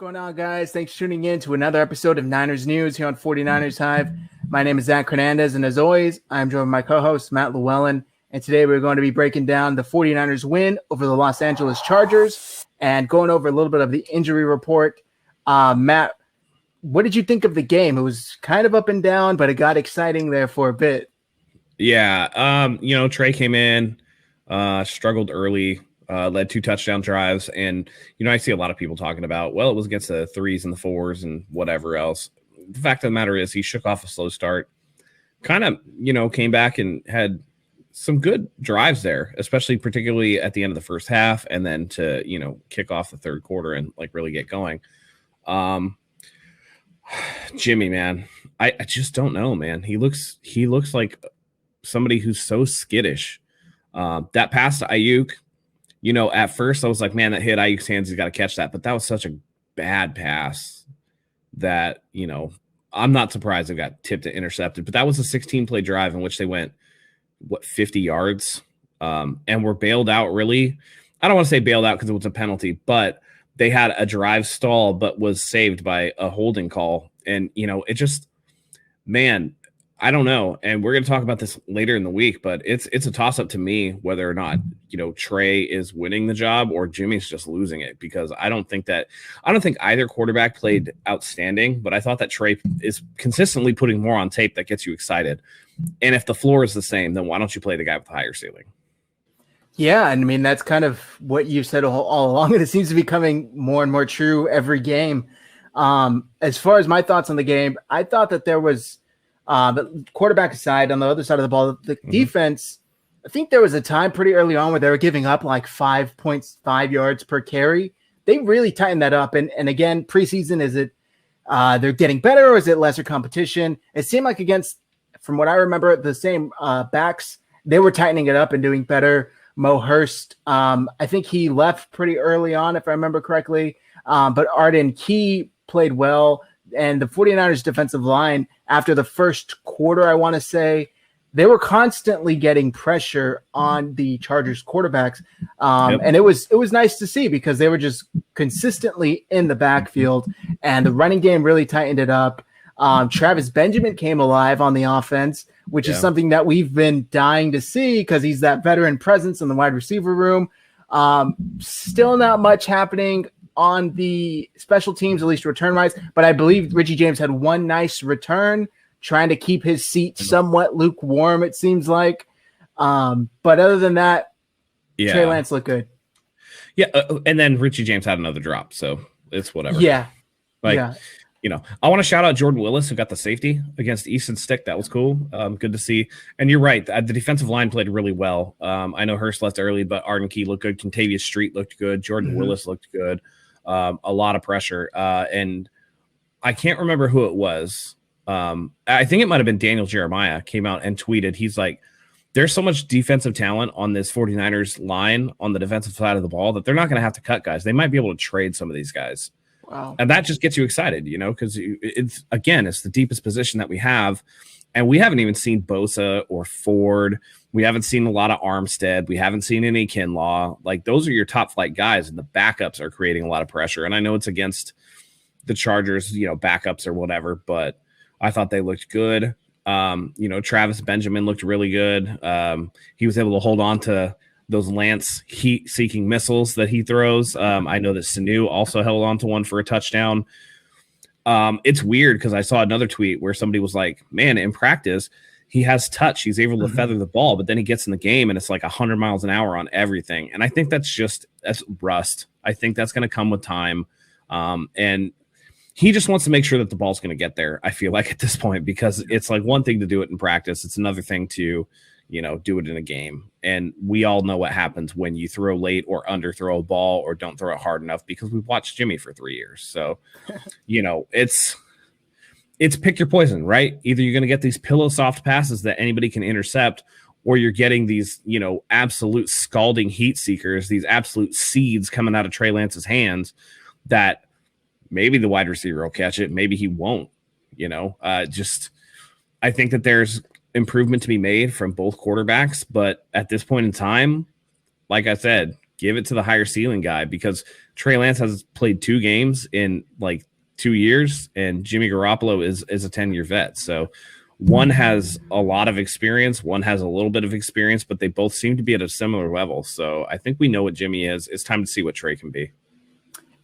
going on, guys? Thanks for tuning in to another episode of Niners News here on 49ers Hive. My name is Zach Hernandez, and as always, I'm joined by my co-host, Matt Llewellyn. And today we're going to be breaking down the 49ers win over the Los Angeles Chargers and going over a little bit of the injury report. Matt, what did you think of the game? It was kind of up and down, but it got exciting there for a bit. Yeah, Trey came in, struggled early, led 2 touchdown drives. And, I see a lot of people talking about, well, it was against the 3s and the 4s and whatever else. The fact of the matter is he shook off a slow start, kind of, came back and had some good drives there, especially particularly at the end of the first half. And then to, kick off the third quarter and really get going. Jimmy, man, I just don't know, man. He looks like somebody who's so skittish. That pass to Ayuk, at first I was like, man, that hit Ayuk's hands. He's got to catch that. But that was such a bad pass that, I'm not surprised it got tipped and intercepted. But that was a 16-play drive in which they went, 50 yards and were bailed out, really. I don't want to say bailed out because it was a penalty, but they had a drive stall but was saved by a holding call. And, it just, man, I don't know. And we're going to talk about this later in the week, but it's a toss up to me whether or not, Trey is winning the job or Jimmy's just losing it, because I don't think either quarterback played outstanding, but I thought that Trey is consistently putting more on tape that gets you excited. And if the floor is the same, then why don't you play the guy with the higher ceiling? Yeah, and I mean, that's kind of what you've said all along, and it seems to be becoming more and more true every game. As far as my thoughts on the game, I thought that there was the quarterback aside, on the other side of the ball, the defense, I think there was a time pretty early on where they were giving up like 5.5 yards per carry. They really tightened that up. And again, preseason, is it they're getting better or is it lesser competition? It seemed like from what I remember, the same backs, they were tightening it up and doing better. Mo Hurst, I think he left pretty early on, if I remember correctly. But Arden Key played well. And the 49ers defensive line, after the first quarter, I want to say, they were constantly getting pressure on the Chargers quarterbacks. And it was nice to see because they were just consistently in the backfield and the running game really tightened it up. Travis Benjamin came alive on the offense, which is something that we've been dying to see because he's that veteran presence in the wide receiver room. Still not much happening on the special teams, at least return-wise, but I believe Richie James had one nice return, trying to keep his seat somewhat lukewarm, it seems like. But other than that, Trey Lance looked good. Yeah, and then Richie James had another drop, so it's whatever. Yeah. I want to shout out Jordan Willis, who got the safety against Easton Stick. That was cool. Good to see. And you're right. The defensive line played really well. I know Hurst left early, but Arden Key looked good. Contavious Street looked good. Jordan Willis looked good. A lot of pressure. And I can't remember who it was. I think it might have been Daniel Jeremiah came out and tweeted. He's like, there's so much defensive talent on this 49ers line on the defensive side of the ball that they're not going to have to cut guys. They might be able to trade some of these guys. Wow. And that just gets you excited, because it's the deepest position that we have. And we haven't even seen Bosa or Ford. We haven't seen a lot of Armstead. We haven't seen any Kinlaw. Like, those are your top flight guys, and the backups are creating a lot of pressure. And I know it's against the Chargers, backups or whatever, but I thought they looked good. Travis Benjamin looked really good. He was able to hold on to those Lance heat-seeking missiles that he throws. I know that Sanu also held on to one for a touchdown. It's weird because I saw another tweet where somebody was like, man, in practice, he has touch. He's able to feather the ball, but then he gets in the game and it's like 100 miles an hour on everything. And I think that's rust. I think that's going to come with time. And he just wants to make sure that the ball's going to get there, I feel like, at this point, because it's like one thing to do it in practice. It's another thing to, do it in a game. And we all know what happens when you throw late or underthrow a ball or don't throw it hard enough, because we've watched Jimmy for 3 years. So, it's pick your poison, right? Either you're going to get these pillow soft passes that anybody can intercept, or you're getting these, absolute scalding heat seekers, these absolute seeds coming out of Trey Lance's hands that maybe the wide receiver will catch it. Maybe he won't, I think that there's improvement to be made from both quarterbacks. But at this point in time, like I said, give it to the higher ceiling guy, because Trey Lance has played 2 games in like 2 years, and Jimmy Garoppolo is a 10-year vet. So one has a lot of experience, one has a little bit of experience, but they both seem to be at a similar level. So I think we know what Jimmy is. It's time to see what Trey can be.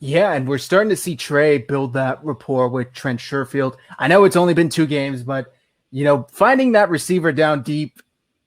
Yeah, and we're starting to see Trey build that rapport with Trent Sherfield. I know it's only been 2 games, but finding that receiver down deep,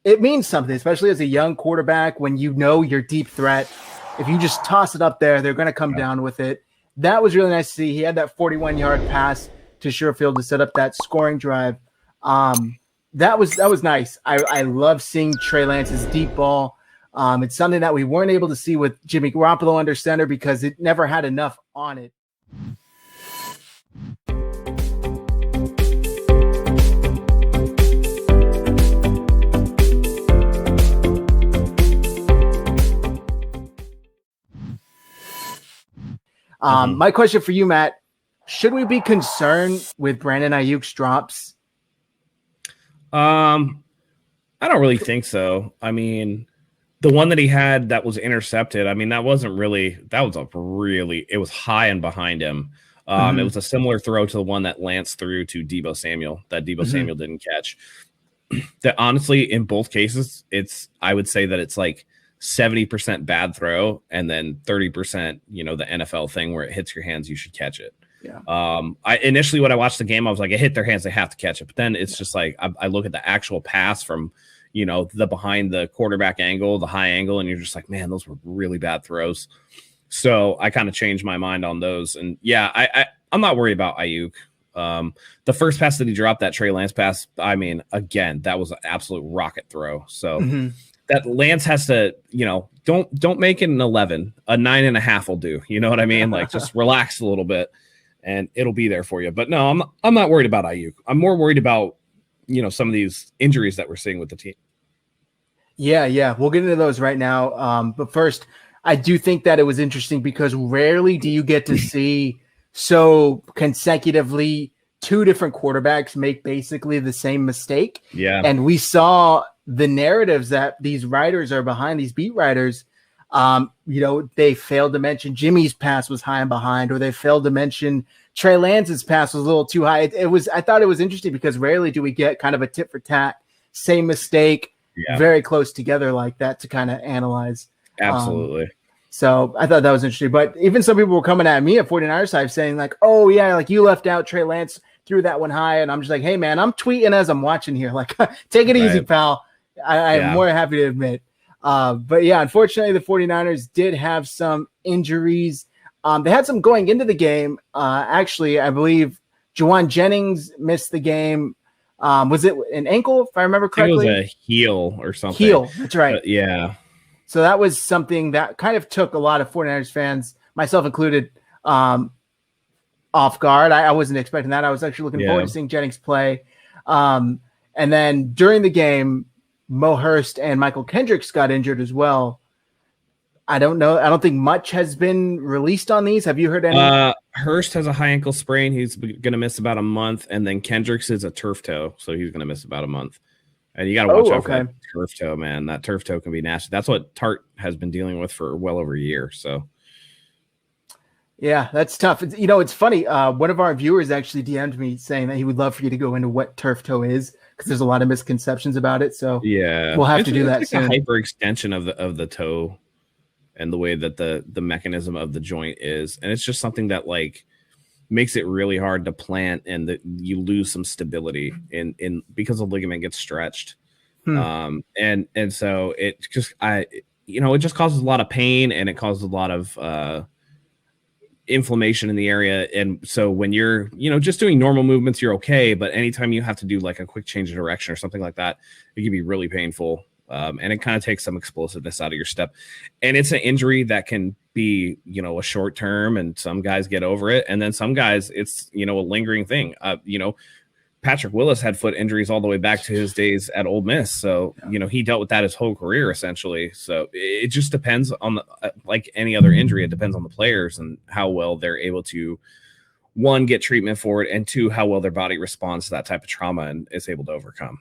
it means something, especially as a young quarterback. When your deep threat, if you just toss it up there, they're going to come down with it. That was really nice to see. He had that 41-yard pass to Sherfield to set up that scoring drive. That was nice. I love seeing Trey Lance's deep ball. It's something that we weren't able to see with Jimmy Garoppolo under center because it never had enough on it. My question for you, Matt, should we be concerned with Brandon Ayuk's drops? I don't really think so. I mean, the one that he had that was intercepted, I mean, it was high and behind him. It was a similar throw to the one that Lance threw to Deebo Samuel that Deebo Samuel didn't catch. That honestly, in both cases, I would say that it's like 70% bad throw and then 30%, the NFL thing where it hits your hands, you should catch it. Yeah. I initially, when I watched the game, I was like, it hit their hands, they have to catch it. But then it's just like, I look at the actual pass from, the behind the quarterback angle, the high angle, and you're just like, man, those were really bad throws. So I kind of changed my mind on those. And yeah, I'm not worried about Ayuk. The first pass that he dropped, that Trey Lance pass, I mean, again, that was an absolute rocket throw. So that Lance has to, don't make it an 11, a 9.5 will do. You know what I mean? Like, just relax a little bit and it'll be there for you. But no, I'm not worried about Ayuk. I'm more worried about, some of these injuries that we're seeing with the team. Yeah. We'll get into those right now. But first, I do think that it was interesting because rarely do you get to see so consecutively 2 different quarterbacks make basically the same mistake. Yeah. And we saw the narratives that these writers are behind, these beat writers, they failed to mention Jimmy's pass was high and behind, or they failed to mention Trey Lance's pass was a little too high. I thought it was interesting because rarely do we get kind of a tit for tat, same mistake, very close together like that to kind of analyze. Absolutely. So I thought that was interesting. But even some people were coming at me at 49ers side saying like, oh yeah, like you left out Trey Lance, threw that one high. And I'm just like, hey man, I'm tweeting as I'm watching here. Like, take it easy, pal. I'm more happy to admit. But yeah, unfortunately, the 49ers did have some injuries. They had some going into the game. Actually, I believe Juwan Jennings missed the game. Was it an ankle, if I remember correctly? It was a heel or something. Heel, that's right. But yeah. So that was something that kind of took a lot of 49ers fans, myself included, off guard. I wasn't expecting that. I was actually looking forward to seeing Jennings play. And then during the game, Mo Hurst and Michael Kendricks got injured as well. I don't know. I don't think much has been released on these. Have you heard any? Hurst has a high ankle sprain. He's going to miss about a month. And then Kendricks is a turf toe. So he's going to miss about a month. And you got to watch out for that turf toe, man. That turf toe can be nasty. That's what Tart has been dealing with for well over a year. So, yeah, that's tough. It's funny. One of our viewers actually DM'd me saying that he would love for you to go into what turf toe is because there's a lot of misconceptions about it. So yeah, we'll have to do that like soon. A hyperextension of the toe and the way that the mechanism of the joint is, and it's just something that like makes it really hard to plant, and that you lose some stability in because the ligament gets stretched. And so it just it just causes a lot of pain, and it causes a lot of inflammation in the area. And so when you're just doing normal movements, you're okay, but anytime you have to do like a quick change of direction or something like that, it can be really painful. And it kind of takes some explosiveness out of your step. And it's an injury that can be, a short term, and some guys get over it. And then some guys, it's, a lingering thing. Patrick Willis had foot injuries all the way back to his days at Ole Miss. So, he dealt with that his whole career, essentially. So it just depends on like any other injury. It depends on the players and how well they're able to, one, get treatment for it, and 2, how well their body responds to that type of trauma and is able to overcome.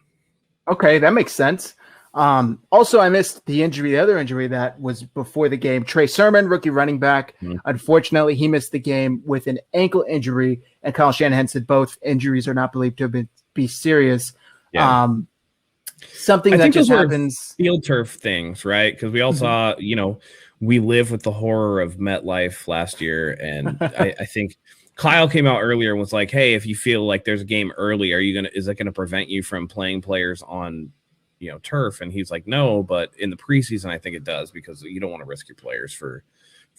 Okay, that makes sense. Also, I missed the other injury that was before the game. Trey Sermon, rookie running back. Unfortunately, he missed the game with an ankle injury, and Kyle Shanahan said both injuries are not believed to be serious. Yeah. Something that just happens. Field turf things, right? Because we all saw, we live with the horror of MetLife last year, and I think Kyle came out earlier and was like, "Hey, if you feel like there's a game early, is that gonna prevent you from playing players on, turf?" And he's like, "No, but in the preseason, I think it does, because you don't want to risk your players for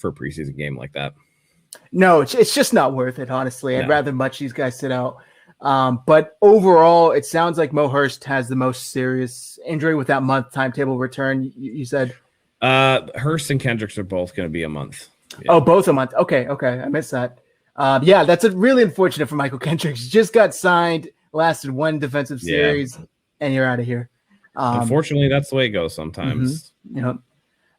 a preseason game like that." No, it's just not worth it, honestly. I'd rather much these guys sit out. But overall, it sounds like Mo Hurst has the most serious injury with that month timetable return. You said Hurst and Kendricks are both going to be a month. Yeah. Oh, both a month. Okay. I missed that. Yeah, that's really unfortunate for Michael Kendricks. Just got signed, lasted one defensive series, and you're out of here. Unfortunately, that's the way it goes sometimes.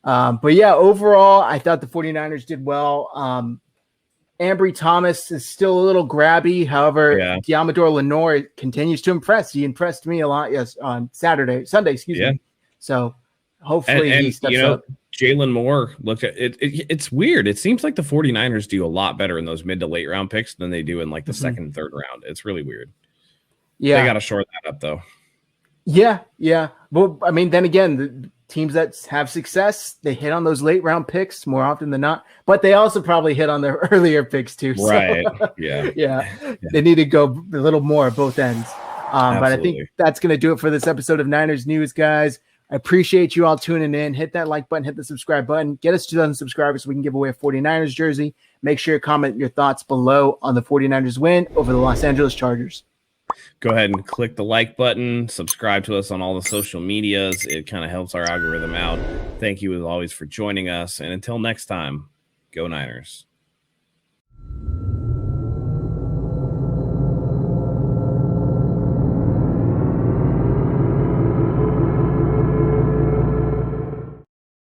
But yeah, overall, I thought the 49ers did well. Ambry Thomas is still a little grabby. However, Diamador Lenore continues to impress. He impressed me a lot on Sunday, excuse me. So hopefully he steps up. Jalen Moore looked at it. It's weird. It seems like the 49ers do a lot better in those mid to late round picks than they do in like the second and third round. It's really weird. Yeah. They got to shore that up though. Yeah. Well, I mean, then again, the teams that have success, they hit on those late round picks more often than not, but they also probably hit on their earlier picks too. Right. So, yeah. They need to go a little more at both ends. But I think that's going to do it for this episode of Niners News, guys. I appreciate you all tuning in. Hit that like button, hit the subscribe button, get us 2,000 subscribers so we can give away a 49ers jersey. Make sure you comment your thoughts below on the 49ers win over the Los Angeles Chargers. Go ahead and click the like button, subscribe to us on all the social medias. It kind of helps our algorithm out. Thank you as always for joining us. And until next time, go Niners.